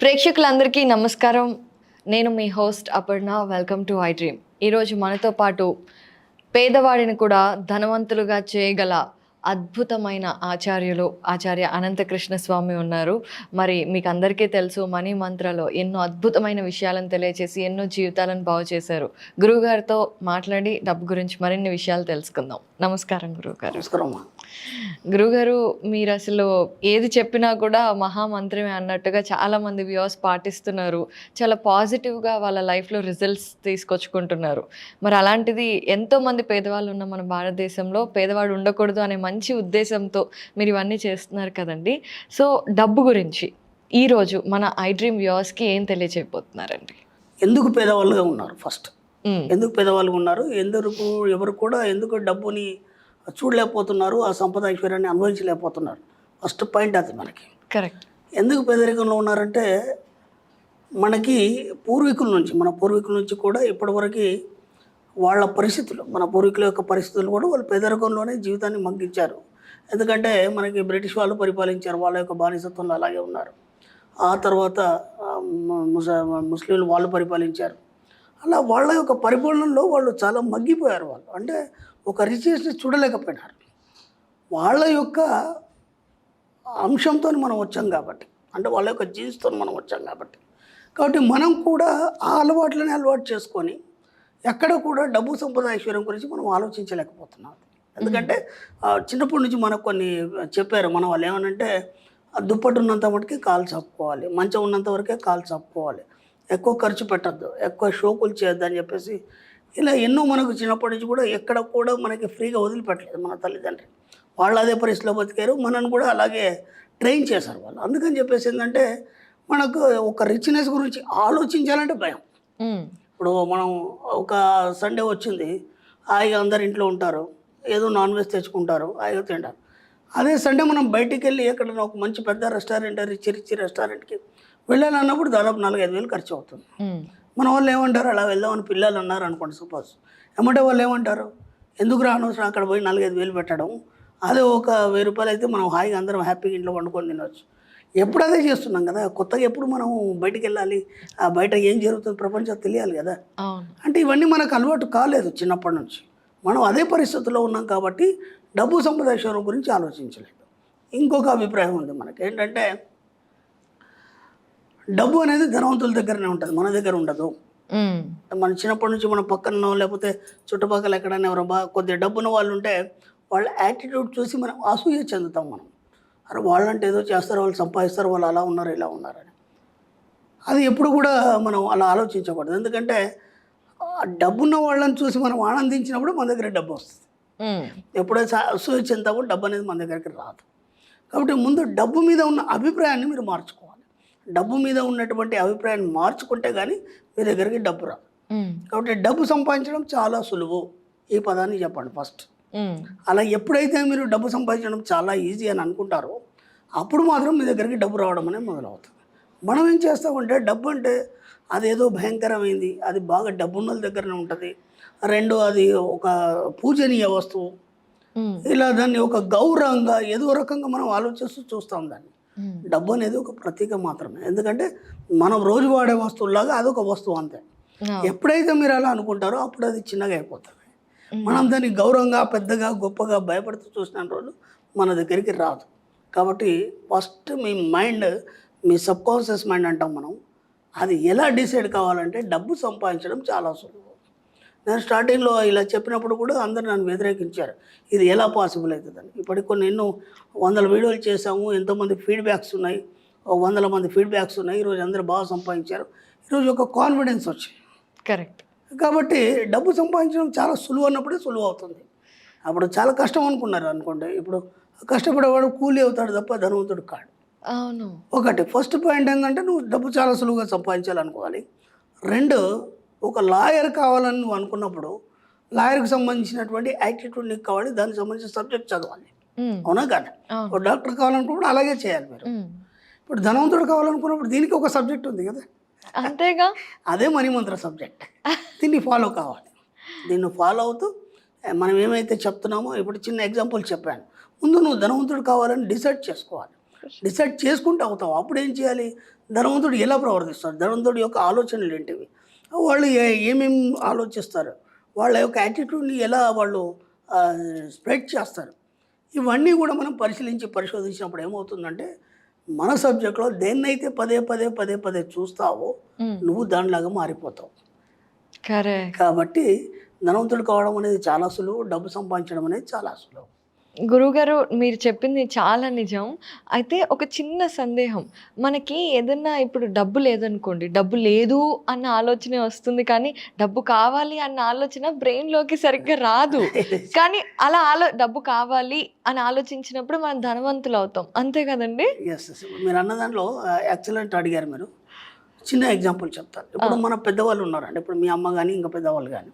ప్రేక్షకులందరికీ నమస్కారం. నేను మీ host Aparna. Welcome to I dream. ఈరోజు మనతో పాటు పేదవాడిని కూడా ధనవంతులుగా చేయగల అద్భుతమైన ఆచార్య అనంతకృష్ణ స్వామి ఉన్నారు. మరి మీకు అందరికీ తెలుసు, మనీ మంత్రలో ఎన్నో అద్భుతమైన విషయాలను తెలియచేసి ఎన్నో జీవితాలను బాగు చేశారు. గురువుగారితో మాట్లాడి డబ్బు గురించి మరిన్ని విషయాలు తెలుసుకుందాం. నమస్కారం గురువుగారు. నమస్కారం. గురుగారు, మీరు అసలు ఏది చెప్పినా కూడా మహామంత్రమే అన్నట్టుగా చాలామంది వ్యూవర్స్ పాటిస్తున్నారు. చాలా పాజిటివ్గా వాళ్ళ లైఫ్లో రిజల్ట్స్ తీసుకొచ్చుకుంటున్నారు. మరి అలాంటిది ఎంతోమంది పేదవాళ్ళు ఉన్న మన భారతదేశంలో పేదవాడు ఉండకూడదు అనే మంచి ఉద్దేశంతో మీరు ఇవన్నీ చేస్తున్నారు కదండి. సో డబ్బు గురించి ఈరోజు మన ఐ డ్రీమ్ వ్యూవర్స్కి ఏం తెలియజేయబోతున్నారండి? ఎందుకు పేదవాళ్ళుగా ఉన్నారు? ఫస్ట్ ఎందుకు పేదవాళ్ళుగా ఉన్నారు, ఎవరు కూడా ఎందుకు డబ్బుని చూడలేకపోతున్నారు, ఆ సంపద ఐశ్వర్యాన్ని అనుభవించలేకపోతున్నారు? ఫస్ట్ పాయింట్ అది మనకి. కరెక్ట్. ఎందుకు పేదరికంలో ఉన్నారంటే, మనకి మన పూర్వీకుల నుంచి కూడా ఇప్పటివరకు వాళ్ళ పరిస్థితులు, మన పూర్వీకుల యొక్క పరిస్థితులు కూడా వాళ్ళు పేదరికంలోనే జీవితాన్ని మగ్గించారు. ఎందుకంటే మనకి బ్రిటిష్ వాళ్ళు పరిపాలించారు, వాళ్ళ యొక్క బానిసత్వంలో అలాగే ఉన్నారు. ఆ తర్వాత ముస్లింలు వాళ్ళు పరిపాలించారు. అలా వాళ్ళ యొక్క పరిపాలనలో వాళ్ళు చాలా మగ్గిపోయారు. వాళ్ళు అంటే ఒక రిచెస్ని చూడలేకపోయినారు. వాళ్ళ యొక్క అంశంతో మనం వచ్చాం కాబట్టి, అంటే వాళ్ళ యొక్క జీన్స్తో మనం వచ్చాం కాబట్టి మనం కూడా ఆ అలవాట్లని అలవాటు చేసుకొని ఎక్కడ కూడా డబ్బు సంపద ఐశ్వర్యం గురించి మనం ఆలోచించలేకపోతున్నాం. ఎందుకంటే చిన్నప్పటి నుంచి మనకు కొన్ని చెప్పారు. మన వాళ్ళు ఏమనంటే, దుప్పటి ఉన్నంత మటుకే కాలు చాపుకోవాలి, మంచం ఉన్నంత వరకే కాలు చాపుకోవాలి, ఎక్కువ ఖర్చు పెట్టద్దు, ఎక్కువ షోకులు చేయొద్దు అని చెప్పేసి ఇలా ఎన్నో మనకు చిన్నప్పటి నుంచి కూడా ఎక్కడ కూడా మనకి ఫ్రీగా వదిలిపెట్టలేదు మన తల్లిదండ్రులు. వాళ్ళు అదే పరిస్థితిలో బతికారు, మనల్ని కూడా అలాగే ట్రైన్ చేశారు వాళ్ళు. అందుకని చెప్పేసి ఏంటంటే, మనకు ఒక రిచ్నెస్ గురించి ఆలోచించాలంటే భయం. ఇప్పుడు మనం ఒక సండే వచ్చింది, హాయిగా అందరు ఇంట్లో ఉంటారు, ఏదో నాన్ వెజ్ తెచ్చుకుంటారు, హాయిగా తింటారు. అదే సండే మనం బయటికి వెళ్ళి ఎక్కడైనా ఒక మంచి పెద్ద రెస్టారెంట్, రిచ్ రెస్టారెంట్కి వెళ్ళాలన్నప్పుడు దాదాపు 4-5 వేలు ఖర్చు అవుతుంది. మన వాళ్ళు ఏమంటారు, అలా వెళ్దామని పిల్లలు అన్నారు అనుకోండి సపోజ్, ఏమంటే వాళ్ళు ఏమంటారు, ఎందుకు అనవసరం అక్కడ పోయి 4-5 వేలు పెట్టడం, అదే ఒక 1000 రూపాయలు అయితే మనం హాయిగా అందరం హ్యాపీగా ఇంట్లో వండుకొని తినవచ్చు. ఎప్పుడు అదే చేస్తున్నాం కదా, కొత్తగా ఎప్పుడు మనం బయటికి వెళ్ళాలి, ఆ బయట ఏం జరుగుతుంది ప్రపంచం తెలియాలి కదా. అంటే ఇవన్నీ మనకు అలవాటు కాలేదు చిన్నప్పటి నుంచి. మనం అదే పరిస్థితుల్లో ఉన్నాం కాబట్టి డబ్బు సంపద ఐశ్వర్యం గురించి ఆలోచించలేదు. ఇంకొక అభిప్రాయం ఉంది మనకి, ఏంటంటే డబ్బు అనేది ధనవంతుల దగ్గరనే ఉంటుంది, మన దగ్గర ఉండదు. మన చిన్నప్పటి నుంచి మన పక్కన లేకపోతే చుట్టుపక్కల ఎక్కడైనా ఎవరో కొద్దిగా డబ్బున్న వాళ్ళు ఉంటే వాళ్ళ యాటిట్యూడ్ చూసి మనం అసూయ చెందుతాం. మనం అరే వాళ్ళంటే ఏదో చేస్తారు, వాళ్ళు సంపాదిస్తారు, వాళ్ళు అలా ఉన్నారు ఇలా ఉన్నారని. అది ఎప్పుడు కూడా మనం అలా ఆలోచించకూడదు. ఎందుకంటే డబ్బున్న వాళ్ళని చూసి మనం ఆనందించినప్పుడు మన దగ్గర డబ్బు వస్తుంది. ఎప్పుడైతే అసూయ చెందుతామో డబ్బు అనేది మన దగ్గరికి రాదు. కాబట్టి ముందు డబ్బు మీద ఉన్న అభిప్రాయాన్ని మీరు మార్చుకోవాలి. డబ్బు మీద ఉన్నటువంటి అభిప్రాయాన్ని మార్చుకుంటే కానీ మీ దగ్గరికి డబ్బు రాదు. కాబట్టి డబ్బు సంపాదించడం చాలా సులువు, ఈ పదాన్ని చెప్పండి ఫస్ట్. అలా ఎప్పుడైతే మీరు డబ్బు సంపాదించడం చాలా ఈజీ అని అనుకుంటారో అప్పుడు మాత్రం మీ దగ్గరికి డబ్బు రావడం అనేది మొదలవుతుంది. మనం ఏం చేస్తామంటే, డబ్బు అంటే అదేదో భయంకరమైంది, అది బాగా డబ్బున్న దగ్గరనే ఉంటుంది. రెండు, అది ఒక పూజనీయ వస్తువు, ఇలా దాన్ని ఒక గౌరవంగా ఏదో రకంగా మనం ఆలోచిస్తూ చూస్తాం దాన్ని. డబ్బు అనేది ఒక ప్రతీక మాత్రమే. ఎందుకంటే మనం రోజు వాడే వస్తువులాగా అదొక వస్తువు అంతే. ఎప్పుడైతే మీరు అలా అనుకుంటారో అప్పుడు అది చిన్నగా అయిపోతుంది. మనం దాన్ని గౌరవంగా, పెద్దగా, గొప్పగా భయపడుతూ చూసిన రోజు మన దగ్గరికి రాదు. కాబట్టి ఫస్ట్ మీ మైండ్, మీ సబ్కాన్షియస్ మైండ్ అంటాం మనం, అది ఎలా డిసైడ్ కావాలంటే డబ్బు సంపాదించడం చాలా సులువు. నేను స్టార్టింగ్లో ఇలా చెప్పినప్పుడు కూడా అందరూ నన్ను వ్యతిరేకించారు, ఇది ఎలా పాసిబుల్ అవుతుందని. ఇప్పటికి కొన్ని ఎన్నో 100 వీడియోలు చేసాము, ఎంతోమంది ఫీడ్బ్యాక్స్ ఉన్నాయి, 100 మంది ఫీడ్బ్యాక్స్ ఉన్నాయి. ఈరోజు అందరూ బాగా సంపాదించారు, ఈరోజు ఒక కాన్ఫిడెన్స్ వచ్చింది. కరెక్ట్. కాబట్టి డబ్బు సంపాదించడం చాలా సులువు అన్నప్పుడే సులువు అవుతుంది. అప్పుడు చాలా కష్టం అనుకున్నారు అనుకోండి, ఇప్పుడు కష్టపడేవాడు కూలీ అవుతాడు తప్ప ధనవంతుడు కాడు. అవును. ఒకటి ఫస్ట్ పాయింట్ ఏంటంటే, నువ్వు డబ్బు చాలా సులువుగా సంపాదించాలనుకోవాలి. రెండు, ఒక లాయర్ కావాలని నువ్వు అనుకున్నప్పుడు లాయర్కి సంబంధించినటువంటి యాటిట్యూడ్ నీకు కావాలి, దానికి సంబంధించిన సబ్జెక్ట్ చదవాలి. అవునా కాదు? ఒక డాక్టర్ కావాలనుకున్నప్పుడు అలాగే చేయాలి మీరు. ఇప్పుడు ధనవంతుడు కావాలనుకున్నప్పుడు దీనికి ఒక సబ్జెక్ట్ ఉంది కదా, అంతేగా, అదే మనీ మంత్ర సబ్జెక్ట్. దీన్ని ఫాలో కావాలి. దీన్ని ఫాలో అవుతూ మనం ఏమైతే చెప్తున్నామో ఇప్పుడు చిన్న ఎగ్జాంపుల్ చెప్పాను. ముందు నువ్వు ధనవంతుడు కావాలని డిసైడ్ చేసుకోవాలి. డిసైడ్ చేసుకుంటూ అవుతావు. అప్పుడు ఏం చేయాలి? ధనవంతుడు ఎలా ప్రవర్తిస్తాడు? ధనవంతుడి యొక్క ఆలోచనలు ఏంటివి? వాళ్ళు ఏమేమి ఆలోచిస్తారు? వాళ్ళ యొక్క యాటిట్యూడ్ని ఎలా వాళ్ళు స్ప్రెడ్ చేస్తారు? ఇవన్నీ కూడా మనం పరిశోధించినప్పుడు ఏమవుతుందంటే, మన సబ్జెక్ట్లో దేన్నైతే పదే పదే పదే పదే చూస్తావో నువ్వు దానిలాగా మారిపోతావు. కరెక్ట్. కాబట్టి ధనవంతుడు కావడం అనేది చాలా సులువు, డబ్బు సంపాదించడం అనేది చాలా సులువు. గురువుగారు మీరు చెప్పింది చాలా నిజం. అయితే ఒక చిన్న సందేహం. మనకి ఏదన్నా ఇప్పుడు డబ్బు లేదనుకోండి, డబ్బు లేదు అన్న ఆలోచనే వస్తుంది కానీ, డబ్బు కావాలి అన్న ఆలోచన బ్రెయిన్‌లోకి సరిగ్గా రాదు. కానీ అలా డబ్బు కావాలి అని ఆలోచించినప్పుడు మనం ధనవంతులవుతాం. అంతే కదండీ? యెస్. యెస్. మీరు అన్న దాంట్లో ఎక్సలెంట్ అడిగారు మీరు. చిన్న ఎగ్జాంపుల్ చెప్తాను. ఇప్పుడు మన పెద్దవాళ్ళు ఉన్నారండి. ఇప్పుడు మీ అమ్మ గాని, ఇంకా పెద్దవాళ్ళు గాని.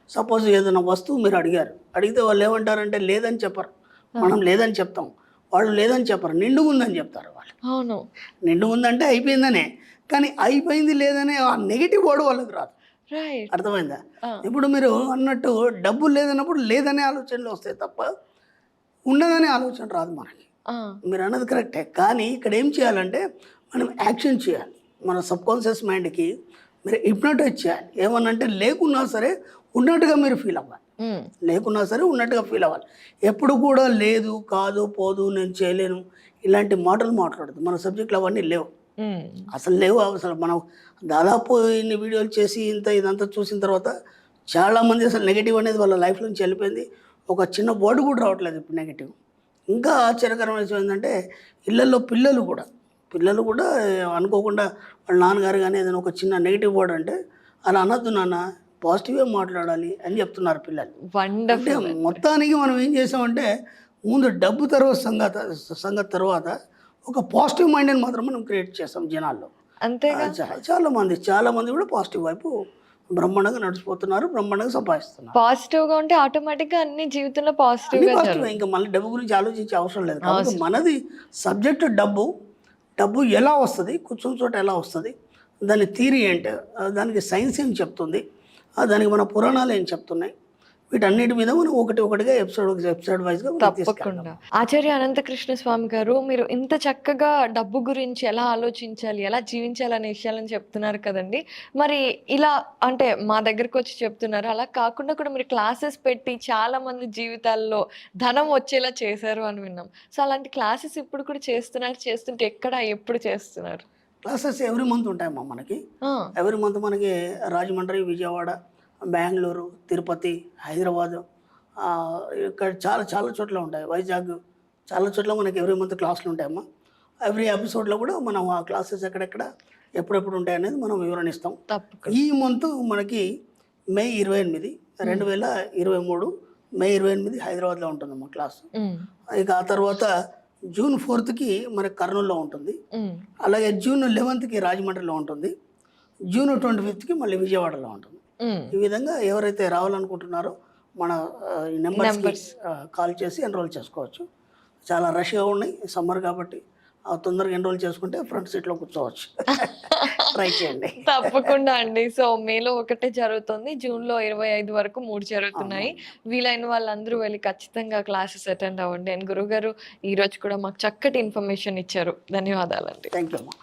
సపోజ్ ఏదైనా వస్తువు మీరు అడిగారు. అడిగితే వాళ్ళు ఏమంటారంటే లేదని చెప్పరు. మనం లేదని చెప్తాం. వాళ్ళు లేదని చెప్పరు. నిండుగుందని చెప్తారు వాళ్ళు. అవును. నిండుగుందంటే అయిపోయిందనే. కానీ అయిపోయింది లేదనే ఆ నెగెటివ్ వర్డ్ వాళ్ళకి రాదు. రైట్. అర్థమైందా? ఇప్పుడు మీరు అన్నట్టు డబ్బులు లేదన్నప్పుడు లేదనే ఆలోచనలు వస్తాయి తప్ప ఉన్నదనే ఆలోచన రాదు మనకి. మీరు అన్నది కరెక్టే. కానీ ఇక్కడ ఏం చేయాలంటే మనం యాక్షన్ చేయాలి. మన సబ్కాన్షియస్ మైండ్కి మీరు హిప్నటైజ్ చేయాలి. ఏమనంటే లేకున్నా సరే ఉన్నట్టుగా మీరు ఫీల్ అవ్వాలి. లేకున్నా సరే ఉన్నట్టుగా ఫీల్ అవ్వాలి. ఎప్పుడు కూడా లేదు, కాదు, పోదు, నేను చేయలేను ఇలాంటి మాటలు మాట్లాడదు. మన సబ్జెక్టులు అవన్నీ లేవు. అసలు లేవు. అసలు మనం దాదాపు ఇన్ని వీడియోలు చేసి ఇదంతా చూసిన తర్వాత చాలామంది అసలు నెగిటివ్ అనేది వాళ్ళ లైఫ్ నుంచి వెళ్ళిపోయింది. ఒక చిన్న వర్డ్ కూడా రావట్లేదు ఇప్పుడు నెగిటివ్. ఇంకా ఆశ్చర్యకరమైన విషయం ఏంటంటే ఇళ్ళల్లో పిల్లలు కూడా అనుకోకుండా వాళ్ళ నాన్నగారు కానీ ఏదైనా ఒక చిన్న నెగిటివ్ వర్డ్ అంటే అలా అనొద్దు నాన్న, పాజిటివ్గా మాట్లాడాలి అని చెప్తున్నారు పిల్లలు. అంటే మొత్తానికి మనం ఏం చేసామంటే ముందు డబ్బు తర్వాత సంగతి తర్వాత ఒక పాజిటివ్ మైండ్ని మాత్రం మనం క్రియేట్ చేస్తాం జనాల్లో. అంతేగా. చాలామంది కూడా పాజిటివ్ వైపు బ్రహ్మాండంగా నడిచిపోతున్నారు, బ్రహ్మాండంగా సంపాదిస్తున్నారు. పాజిటివ్గా ఉంటే ఆటోమేటిక్గా అన్ని జీవితంలో పాజిటివ్గా పాజిటివ్. ఇంకా మళ్ళీ డబ్బు గురించి ఆలోచించే అవసరం లేదు. కాబట్టి మనది సబ్జెక్ట్ డబ్బు ఎలా వస్తుంది, కూర్చున్న చోట ఎలా వస్తుంది, దాని థియరీ ఏంటి, దానికి సైన్స్ ఏం చెప్తుంది, దానికి మన పురాణాలు ఏం చెప్తున్నాయి, వీటన్నిటి మీద మనం ఒకటిగా ఎపిసోడ్ వైజ్గా. తప్పకుండా. ఆచార్య అనంతకృష్ణ స్వామి గారు, మీరు ఇంత చక్కగా డబ్బు గురించి ఎలా ఆలోచించాలి, ఎలా జీవించాలి అనే విషయాలను చెప్తున్నారు కదండి. మరి ఇలా అంటే మా దగ్గరకు వచ్చి చెప్తున్నారు, అలా కాకుండా కూడా మీరు క్లాసెస్ పెట్టి చాలా మంది జీవితాల్లో ధనం వచ్చేలా చేశారు అని విన్నాం. సో అలాంటి క్లాసెస్ ఇప్పుడు కూడా చేస్తుంటే ఎక్కడ, ఎప్పుడు చేస్తున్నారు? క్లాసెస్ ఎవ్రీ మంత్ ఉంటాయమ్మా మనకి. ఎవ్రీ మంత్ మనకి రాజమండ్రి, విజయవాడ, బెంగళూరు, తిరుపతి, హైదరాబాదు, ఇక్కడ చాలా చోట్ల ఉంటాయి. వైజాగ్, చాలా చోట్ల మనకి ఎవ్రీ మంత్ క్లాసులు ఉంటాయమ్మా. ఎవ్రీ ఎపిసోడ్లో కూడా మనం ఆ క్లాసెస్ ఎక్కడెక్కడ ఎప్పుడెప్పుడు ఉంటాయనేది మనం వివరణిస్తాం. ఈ మంత్ మనకి మే 28, 2023 మే 28 హైదరాబాద్లో ఉంటుందమ్మా క్లాసు. ఇక ఆ తర్వాత జూన్ 4కి మనకి కర్నూలులో ఉంటుంది. అలాగే జూన్ 11కి రాజమండ్రిలో ఉంటుంది. జూన్ 25కి మళ్ళీ విజయవాడలో ఉంటుంది. ఈ విధంగా ఎవరైతే రావాలనుకుంటున్నారో మన నెంబర్స్కి కాల్ చేసి ఎన్రోల్ చేసుకోవచ్చు. చాలా రష్గా ఉన్నాయి, సమ్మర్ కాబట్టి తొందరగా ఎన్రోల్ చేసుకుంటే ఫ్రంట్ సీట్లో కూర్చోవచ్చు. ట్రై చేయండి. తప్పకుండా అండి. సో మేలో ఒకటే జరుగుతుంది, జూన్లో 25 వరకు 3 జరుగుతున్నాయి. వీలైన వాళ్ళందరూ వెళ్ళి ఖచ్చితంగా క్లాసెస్ అటెండ్ అవ్వండి. అండ్ గురుగారు ఈరోజు కూడా మాకు చక్కటి ఇన్ఫర్మేషన్ ఇచ్చారు. ధన్యవాదాలండి. థ్యాంక్ యూ అమ్మా.